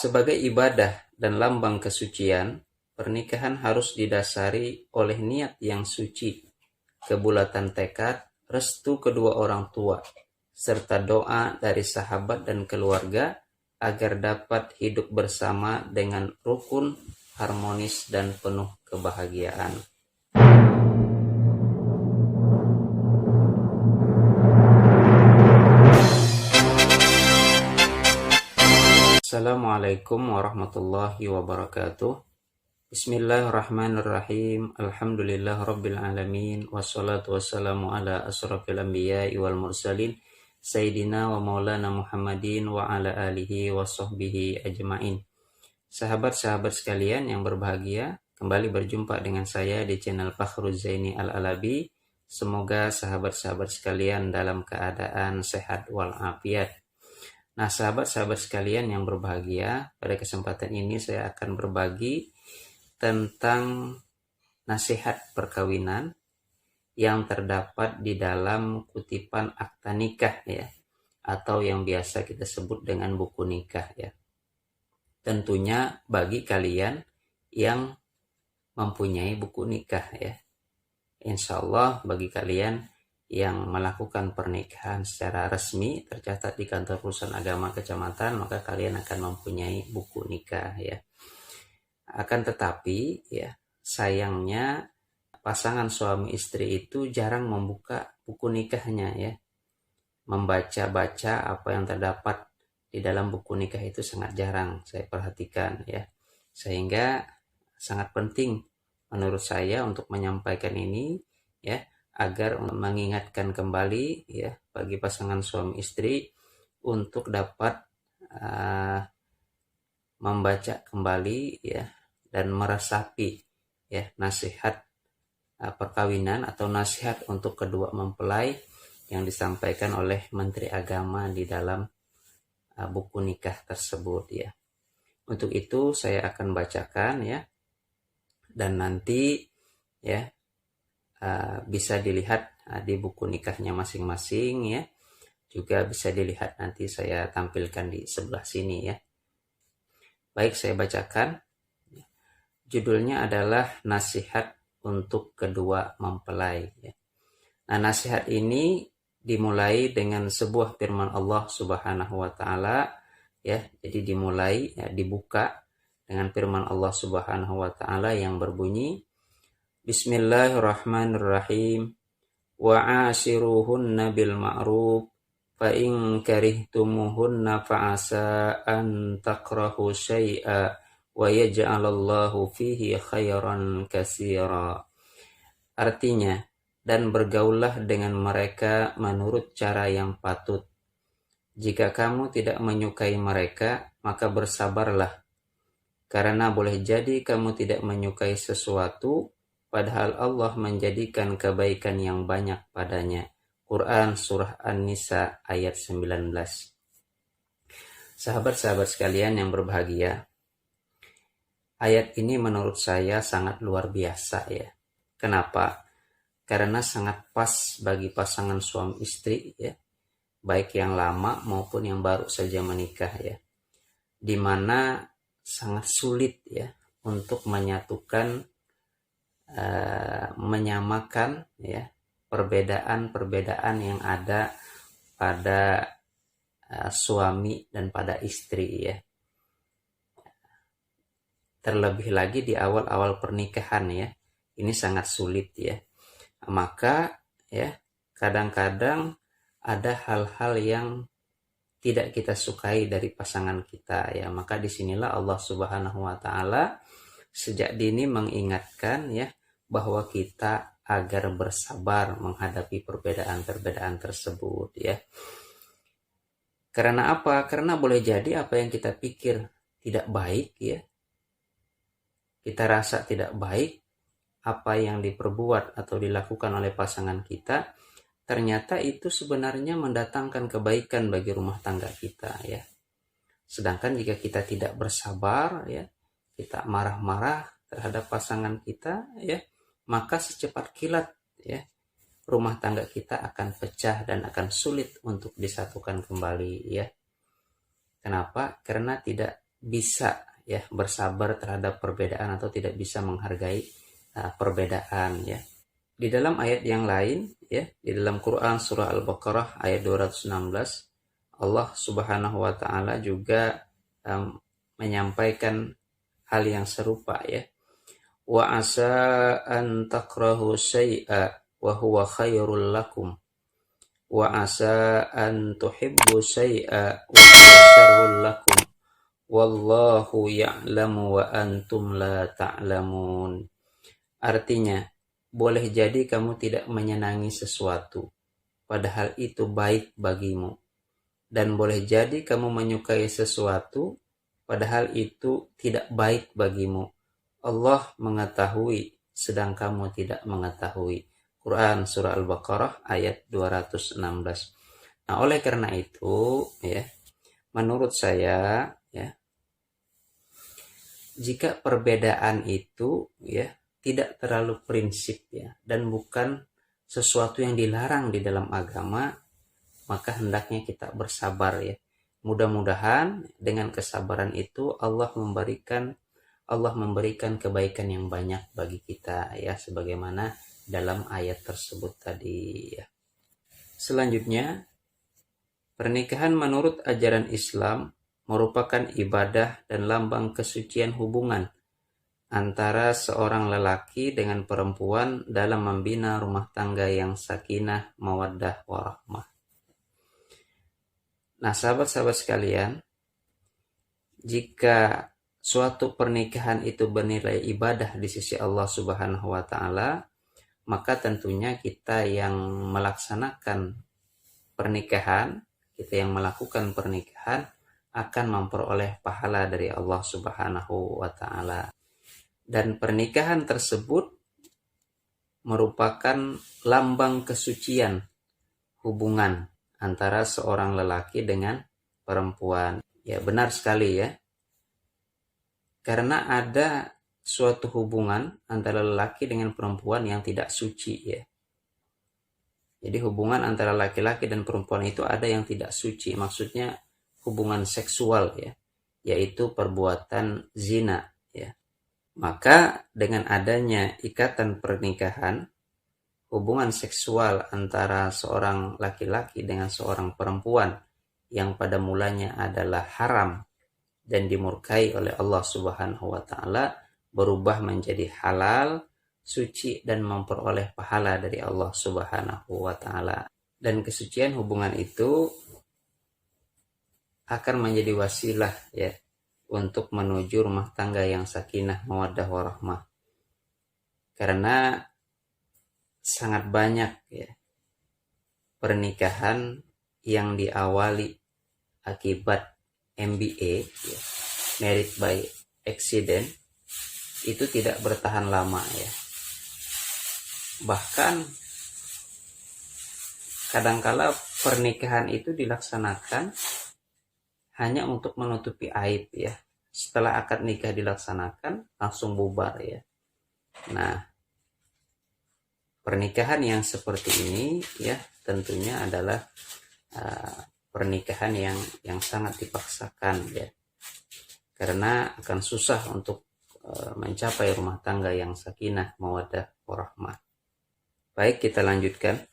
Sebagai ibadah dan lambang kesucian, pernikahan harus didasari oleh niat yang suci, kebulatan tekad, restu kedua orang tua, serta doa dari sahabat dan keluarga agar dapat hidup bersama dengan rukun, harmonis, dan penuh kebahagiaan. Assalamualaikum warahmatullahi wabarakatuh. Bismillahirrahmanirrahim. Alhamdulillah rabbil alamin. Wassalatu wassalamu ala asrafil anbiya'i wal mursalin Sayyidina wa maulana Muhammadin wa ala alihi wa sahbihi ajma'in. Sahabat-sahabat sekalian yang berbahagia, kembali berjumpa dengan saya di channel Fakhruz Zaini Al-Alabi. Semoga sahabat-sahabat sekalian dalam keadaan sehat walafiat. Nah, sahabat-sahabat sekalian yang berbahagia, pada kesempatan ini saya akan berbagi tentang nasihat perkawinan yang terdapat di dalam kutipan akta nikah ya, atau yang biasa kita sebut dengan buku nikah ya. Tentunya bagi kalian yang mempunyai buku nikah ya. Insya Allah bagi kalian yang melakukan pernikahan secara resmi tercatat di kantor urusan agama kecamatan, maka kalian akan mempunyai buku nikah ya. Akan tetapi ya, sayangnya pasangan suami istri itu jarang membuka buku nikahnya ya. Membaca-baca apa yang terdapat di dalam buku nikah itu sangat jarang saya perhatikan ya. Sehingga sangat penting menurut saya untuk menyampaikan ini ya, agar mengingatkan kembali ya bagi pasangan suami istri untuk dapat membaca kembali ya dan meresapi ya nasihat perkawinan atau nasihat untuk kedua mempelai yang disampaikan oleh Menteri Agama di dalam buku nikah tersebut ya. Untuk itu saya akan bacakan ya, dan nanti ya bisa dilihat di buku nikahnya masing-masing ya. Juga bisa dilihat nanti saya tampilkan di sebelah sini ya. Baik, saya bacakan. Judulnya adalah Nasihat untuk Kedua Mempelai ya. Nah, nasihat ini dimulai dengan sebuah firman Allah Subhanahu wa taala ya. Jadi dimulai ya, dibuka dengan firman Allah Subhanahu wa taala yang berbunyi, Bismillahirrahmanirrahim. Wa'ashiruhunna bil ma'ruf fa in karihtumuhunna fa'asa an takrahu syai'a wa yaj'alallahu fihi khairan katsira. Artinya, dan bergaullah dengan mereka menurut cara yang patut. Jika kamu tidak menyukai mereka, maka bersabarlah. Karena boleh jadi kamu tidak menyukai sesuatu, padahal Allah menjadikan kebaikan yang banyak padanya. Quran Surah An-Nisa ayat 19. Sahabat-sahabat sekalian yang berbahagia, ayat ini menurut saya sangat luar biasa ya. Kenapa? Karena sangat pas bagi pasangan suami istri ya, baik yang lama maupun yang baru saja menikah ya, dimana sangat sulit ya untuk menyatukan, menyamakan ya perbedaan-perbedaan yang ada pada suami dan pada istri ya. Terlebih lagi di awal-awal pernikahan ya, ini sangat sulit ya. Maka ya kadang-kadang ada hal-hal yang tidak kita sukai dari pasangan kita ya. Maka disinilah Allah Subhanahu wa taala sejak dini mengingatkan ya bahwa kita agar bersabar menghadapi perbedaan-perbedaan tersebut ya. Karena apa? Karena boleh jadi apa yang kita pikir tidak baik ya, kita rasa tidak baik, apa yang diperbuat atau dilakukan oleh pasangan kita, ternyata itu sebenarnya mendatangkan kebaikan bagi rumah tangga kita ya. Sedangkan jika kita tidak bersabar ya, kita marah-marah terhadap pasangan kita ya, maka secepat kilat ya rumah tangga kita akan pecah dan akan sulit untuk disatukan kembali ya. Kenapa? Karena tidak bisa ya bersabar terhadap perbedaan atau tidak bisa menghargai perbedaan ya. Di dalam ayat yang lain ya, di dalam Quran surah Al-Baqarah ayat 216, Allah Subhanahu wa taala juga menyampaikan hal yang serupa ya. Wa asa an takrahu syai'a wa huwa khairul lakum. Wa asa an tuhibbu syai'a wa huwa syarrul lakum. Wallahu ya'lamu wa antum la ta'lamun. Artinya, boleh jadi kamu tidak menyenangi sesuatu, padahal itu baik bagimu. Dan boleh jadi kamu menyukai sesuatu, padahal itu tidak baik bagimu. Allah mengetahui, sedang kamu tidak mengetahui. Quran Surah Al-Baqarah ayat 216. Nah, oleh karena itu, ya, menurut saya, ya, jika perbedaan itu, ya, tidak terlalu prinsip ya dan bukan sesuatu yang dilarang di dalam agama, maka hendaknya kita bersabar ya. Mudah-mudahan dengan kesabaran itu Allah memberikan kebaikan yang banyak bagi kita ya, sebagaimana dalam ayat tersebut tadi ya. Selanjutnya, pernikahan menurut ajaran Islam merupakan ibadah dan lambang kesucian hubungan antara seorang lelaki dengan perempuan dalam membina rumah tangga yang sakinah, mawaddah, warahmah. Nah, sahabat-sahabat sekalian, jika suatu pernikahan itu bernilai ibadah di sisi Allah Subhanahu wa taala, maka tentunya kita yang melaksanakan pernikahan, kita yang melakukan pernikahan akan memperoleh pahala dari Allah Subhanahu wa taala. Dan pernikahan tersebut merupakan lambang kesucian hubungan antara seorang lelaki dengan perempuan. Ya, benar sekali ya. Karena ada suatu hubungan antara lelaki dengan perempuan yang tidak suci ya. Jadi hubungan antara laki-laki dan perempuan itu ada yang tidak suci. Maksudnya hubungan seksual ya, yaitu perbuatan zina ya. Maka dengan adanya ikatan pernikahan, hubungan seksual antara seorang laki-laki dengan seorang perempuan yang pada mulanya adalah haram dan dimurkai oleh Allah Subhanahu wa taala berubah menjadi halal, suci dan memperoleh pahala dari Allah Subhanahu wa taala. Dan kesucian hubungan itu akan menjadi wasilah ya untuk menuju rumah tangga yang sakinah, mawaddah, warahmah. Karena sangat banyak ya pernikahan yang diawali akibat MBA ya, married by accident, itu tidak bertahan lama ya. Bahkan kadangkala pernikahan itu dilaksanakan hanya untuk menutupi aib ya. Setelah akad nikah dilaksanakan langsung bubar ya. Nah, pernikahan yang seperti ini ya tentunya adalah pernikahan yang sangat dipaksakan ya. Karena akan susah untuk mencapai rumah tangga yang sakinah, mawaddah, warahmah. Baik, kita lanjutkan.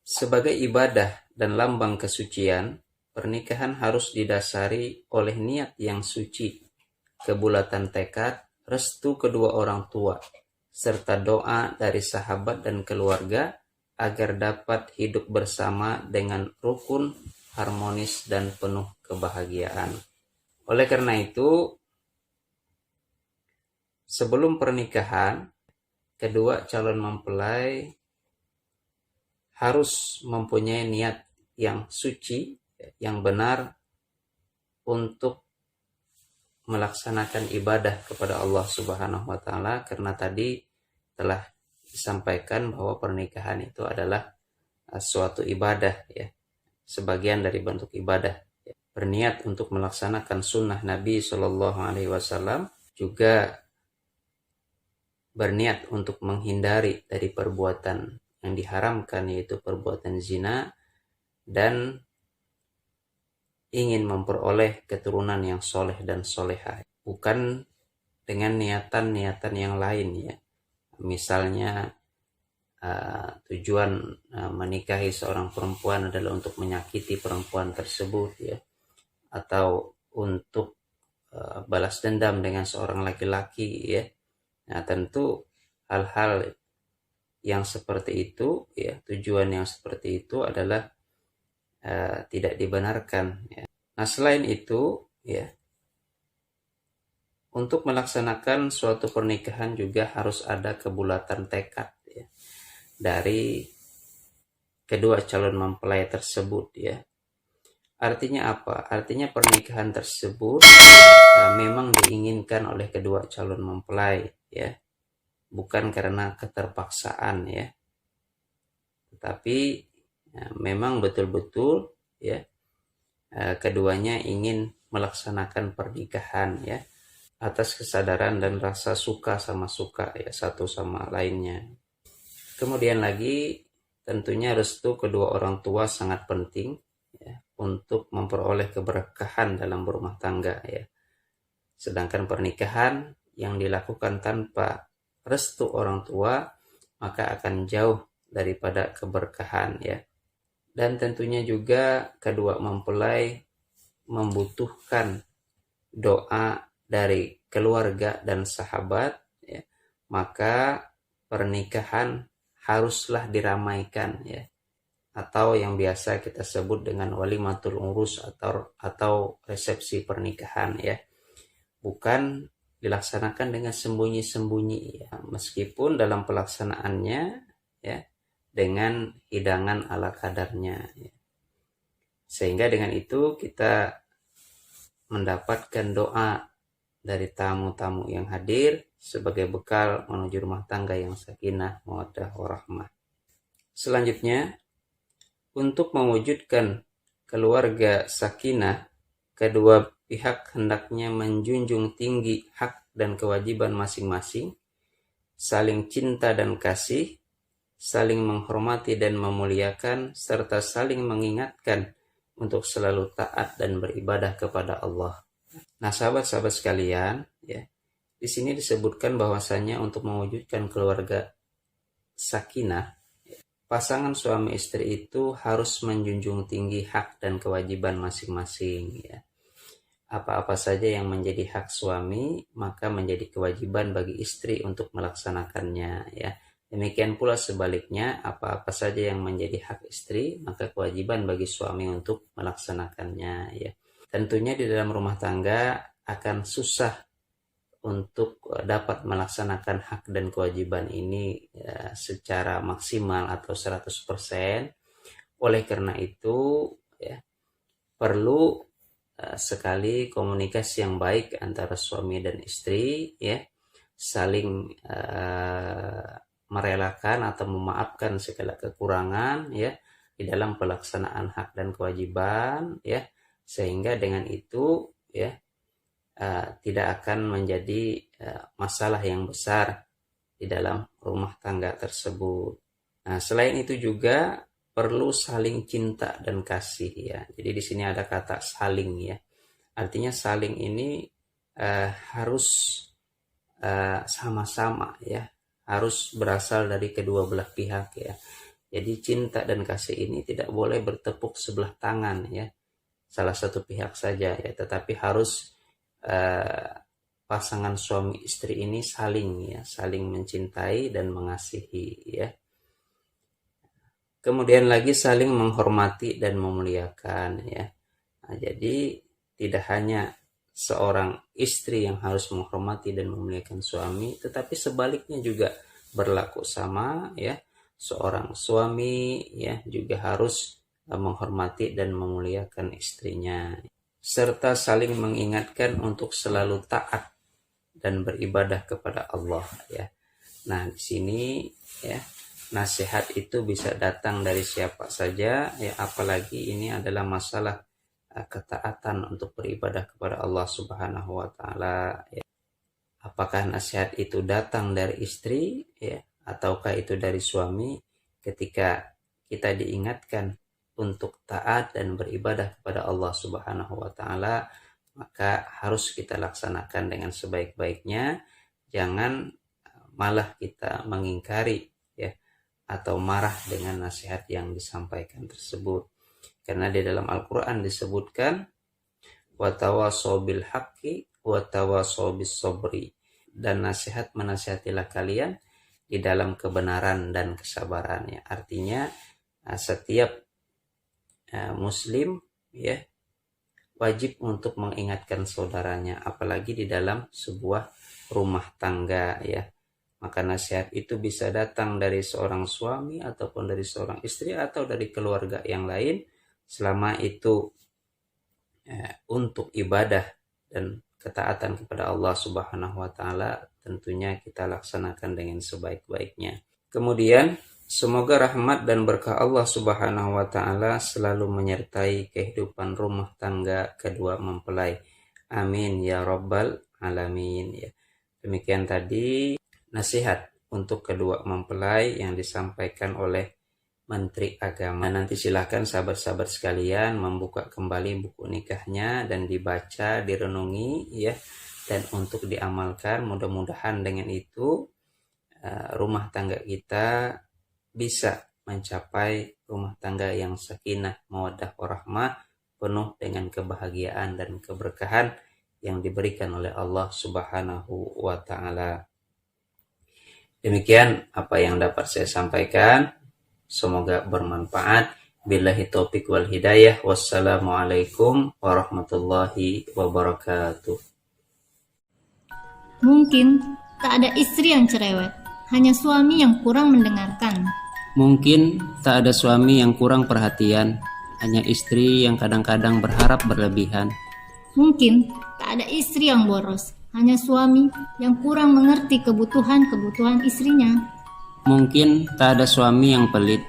Sebagai ibadah dan lambang kesucian, pernikahan harus didasari oleh niat yang suci, kebulatan tekad, restu kedua orang tua, serta doa dari sahabat dan keluarga agar dapat hidup bersama dengan rukun, harmonis, dan penuh kebahagiaan. Oleh karena itu, sebelum pernikahan, kedua calon mempelai harus mempunyai niat yang suci, yang benar untuk melaksanakan ibadah kepada Allah Subhanahu wa taala, karena tadi telah disampaikan bahwa pernikahan itu adalah suatu ibadah ya, sebagian dari bentuk ibadah ya. Berniat untuk melaksanakan sunnah Nabi Shallallahu alaihi wasallam, juga berniat untuk menghindari dari perbuatan yang diharamkan, yaitu perbuatan zina, dan ingin memperoleh keturunan yang soleh dan solehah, bukan dengan niatan-niatan yang lain ya. Misalnya tujuan menikahi seorang perempuan adalah untuk menyakiti perempuan tersebut ya, atau untuk balas dendam dengan seorang laki-laki ya. Nah, tentu hal-hal yang seperti itu ya, tujuan yang seperti itu adalah tidak dibenarkan ya. Nah, selain itu ya, untuk melaksanakan suatu pernikahan juga harus ada kebulatan tekad ya, dari kedua calon mempelai tersebut ya. Artinya apa? Artinya pernikahan tersebut memang diinginkan oleh kedua calon mempelai ya, bukan karena keterpaksaan ya, tetapi memang betul-betul ya keduanya ingin melaksanakan pernikahan ya, atas kesadaran dan rasa suka sama suka ya, satu sama lainnya. Kemudian lagi tentunya restu kedua orang tua sangat penting ya, untuk memperoleh keberkahan dalam berumah tangga ya. Sedangkan pernikahan yang dilakukan tanpa restu orang tua maka akan jauh daripada keberkahan ya. Dan tentunya juga kedua mempelai membutuhkan doa dari keluarga dan sahabat ya. Maka pernikahan haruslah diramaikan ya, atau yang biasa kita sebut dengan walimatul urus atau resepsi pernikahan ya, bukan dilaksanakan dengan sembunyi-sembunyi ya, meskipun dalam pelaksanaannya ya dengan hidangan ala kadarnya ya. Sehingga dengan itu kita mendapatkan doa dari tamu-tamu yang hadir sebagai bekal menuju rumah tangga yang sakinah, mawaddah, warahmah. Selanjutnya, untuk mewujudkan keluarga sakinah, kedua pihak hendaknya menjunjung tinggi hak dan kewajiban masing-masing, saling cinta dan kasih, saling menghormati dan memuliakan, serta saling mengingatkan untuk selalu taat dan beribadah kepada Allah. Nah, sahabat-sahabat sekalian, ya, di sini disebutkan bahwasanya untuk mewujudkan keluarga sakinah, pasangan suami istri itu harus menjunjung tinggi hak dan kewajiban masing-masing ya. Apa-apa saja yang menjadi hak suami, maka menjadi kewajiban bagi istri untuk melaksanakannya ya. Demikian pula sebaliknya, apa-apa saja yang menjadi hak istri, maka kewajiban bagi suami untuk melaksanakannya ya. Tentunya di dalam rumah tangga akan susah untuk dapat melaksanakan hak dan kewajiban ini ya, secara maksimal atau 100%. Oleh karena itu ya, perlu sekali komunikasi yang baik antara suami dan istri ya, saling merelakan atau memaafkan segala kekurangan ya di dalam pelaksanaan hak dan kewajiban ya, sehingga dengan itu ya tidak akan menjadi masalah yang besar di dalam rumah tangga tersebut. Nah, selain itu juga perlu saling cinta dan kasih ya. Jadi di sini ada kata saling ya. Artinya saling ini harus sama-sama ya. Harus berasal dari kedua belah pihak ya. Jadi cinta dan kasih ini tidak boleh bertepuk sebelah tangan ya, salah satu pihak saja ya, tetapi harus pasangan suami istri ini saling mencintai dan mengasihi ya. Kemudian lagi saling menghormati dan memuliakan ya. Nah, jadi tidak hanya seorang istri yang harus menghormati dan memuliakan suami, tetapi sebaliknya juga berlaku sama ya. Seorang suami ya juga harus menghormati dan memuliakan istrinya, serta saling mengingatkan untuk selalu taat dan beribadah kepada Allah ya. Nah, di sini ya, nasihat itu bisa datang dari siapa saja ya, apalagi ini adalah masalah ketaatan untuk beribadah kepada Allah Subhanahu wa taala ya. Apakah nasihat itu datang dari istri ya, ataukah itu dari suami, ketika kita diingatkan untuk taat dan beribadah kepada Allah Subhanahu wa taala, maka harus kita laksanakan dengan sebaik-baiknya. Jangan malah kita mengingkari ya atau marah dengan nasihat yang disampaikan tersebut. Karena di dalam Al-Qur'an disebutkan watawasau bil haqqi watawasau bis sabri, dan nasihat menasihatilah kalian di dalam kebenaran dan kesabarannya. Artinya setiap muslim ya wajib untuk mengingatkan saudaranya, apalagi di dalam sebuah rumah tangga ya. Maka nasihat itu bisa datang dari seorang suami ataupun dari seorang istri atau dari keluarga yang lain, selama itu untuk ibadah dan ketaatan kepada Allah Subhanahu wa taala, tentunya kita laksanakan dengan sebaik-baiknya. Kemudian semoga rahmat dan berkah Allah Subhanahu wa taala selalu menyertai kehidupan rumah tangga kedua mempelai. Amin ya rabbal alamin ya. Demikian tadi nasihat untuk kedua mempelai yang disampaikan oleh Menteri Agama. Nanti silahkan sahabat-sahabat sekalian membuka kembali buku nikahnya dan dibaca, direnungi ya, dan untuk diamalkan. Mudah-mudahan dengan itu rumah tangga kita bisa mencapai rumah tangga yang sakinah, mawaddah warahmah, penuh dengan kebahagiaan dan keberkahan yang diberikan oleh Allah Subhanahu wa taala. Demikian apa yang dapat saya sampaikan. Semoga bermanfaat. Billahi taufik wal hidayah. Wassalamualaikum warahmatullahi wabarakatuh. Mungkin tak ada istri yang cerewet, hanya suami yang kurang mendengarkan. Mungkin tak ada suami yang kurang perhatian, hanya istri yang kadang-kadang berharap berlebihan. Mungkin tak ada istri yang boros, hanya suami yang kurang mengerti kebutuhan istrinya. Mungkin tak ada suami yang pelit,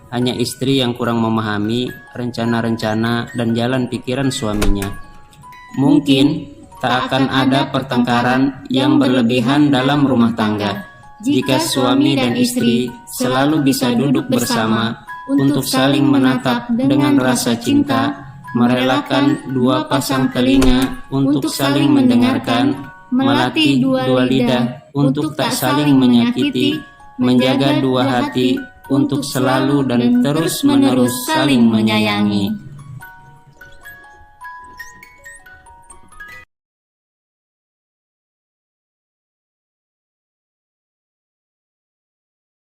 hanya istri yang kurang memahami rencana-rencana dan jalan pikiran suaminya. Mungkin tak akan ada pertengkaran yang berlebihan dalam rumah tangga jika suami dan istri selalu bisa duduk bersama untuk saling menatap dengan rasa cinta, merelakan dua pasang telinga untuk saling mendengarkan, melatih dua lidah untuk tak saling menyakiti, menjaga dua hati untuk selalu dan terus-menerus saling menyayangi.